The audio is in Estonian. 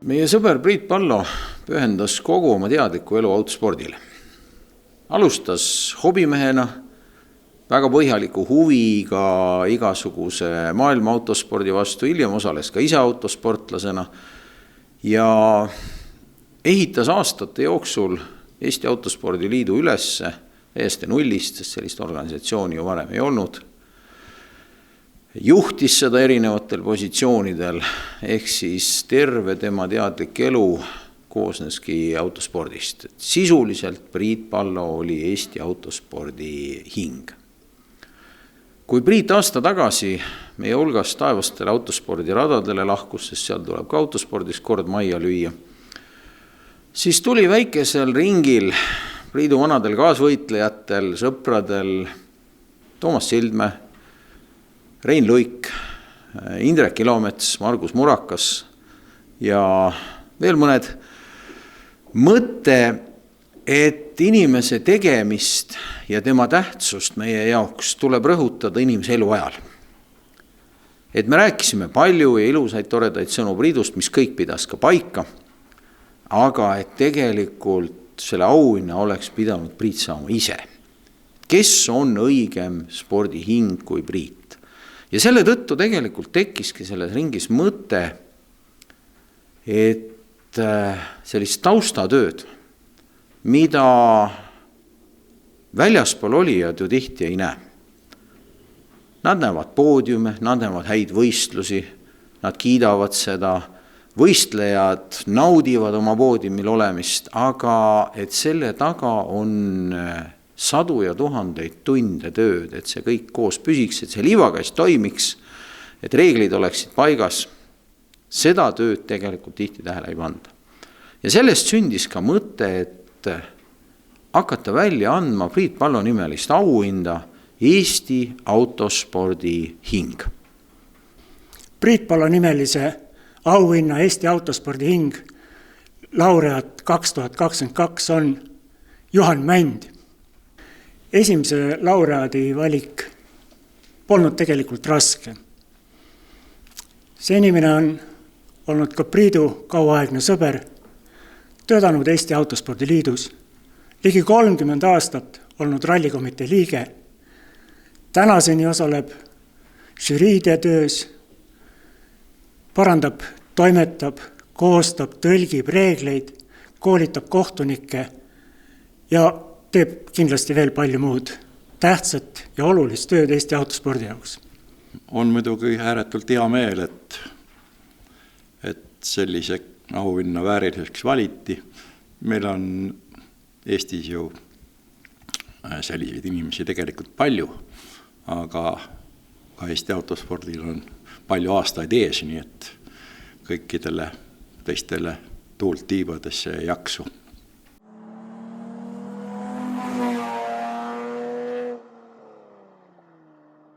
Meie sõber Priit Pallo pühendas kogu oma teadliku elu autospordile. Alustas hobimehena, väga põhjaliku huviga igasuguse maailma autospordi vastu, hiljem osales ka ise autosportlasena ja ehitas aastate jooksul Eesti Autospordi Liidu ülesse täiesti nullist, sest sellist organisatsiooni ju varem ei olnud. Juhtis seda erinevatel positsioonidel, ehk siis terve tema teadlik elu koosneski autospordist. Sisuliselt Priit Pallo oli Eesti autospordi hing. Kui Priit aasta tagasi meie hulgast taevastele autospordi radadele lahkus, sest seal tuleb ka autospordis kord majja lüüa, siis tuli väikesel ringil Priidu vanadel kaasvõitlejatel, sõpradel Toomas Sildmäe, Rein Luik, Indrek Ilomets, Margus Murakas ja veel mõned mõte, et inimese tegemist ja tema tähtsust meie jaoks tuleb rõhutada inimese elu ajal. Et me rääkisime palju ja ilusaid toredaid sõnu Priidust, mis kõik pidas ka paika, aga et tegelikult selle auhinna oleks pidanud Priit saama ise. Kes on õigem spordihing kui Priit? Ja selle tõttu tegelikult tekkiski selles ringis mõte, et sellist taustatööd, mida väljaspool olijad ju tihti ei näe. Nad näevad poodiume, nad näevad häid võistlusi, nad kiidavad seda, võistlejad naudivad oma poodiumil olemist, aga et selle taga on sadu ja tuhandeid tunde tööd, et see kõik koos püsiks, et see liivakast toimiks, et reeglid oleksid paigas. Seda tööd tegelikult tihti tähele ei panda. Ja sellest sündis ka mõte, et hakata välja andma Priit Pallo nimelist auhinda Eesti autospordi hing. Priit Pallo nimelise auhinna Eesti autospordi hing laureaat 2022 on Juhan Mänd. Esimese laureaadi valik polnud tegelikult raske. See inimene on olnud ka Priidu kauaaegne sõber, töötanud Eesti Autospordi Liidus, ligi 30 aastat olnud rallikomitee liige, tänaseni osaleb žüriide töös, parandab, toimetab, koostab, tõlgib reegleid, koolitab kohtunikke ja teeb kindlasti veel palju muud tähtsat ja olulist tööd Eesti autospordi jaoks. On muidugi ääretult hea meel, et sellise auhinna vääriliseks valiti. Meil on Eestis ju selliseid inimesi tegelikult palju, aga ka Eesti autospordil on palju aastaid ees, nii et kõikidele teistele tuult tiibadesse jaksu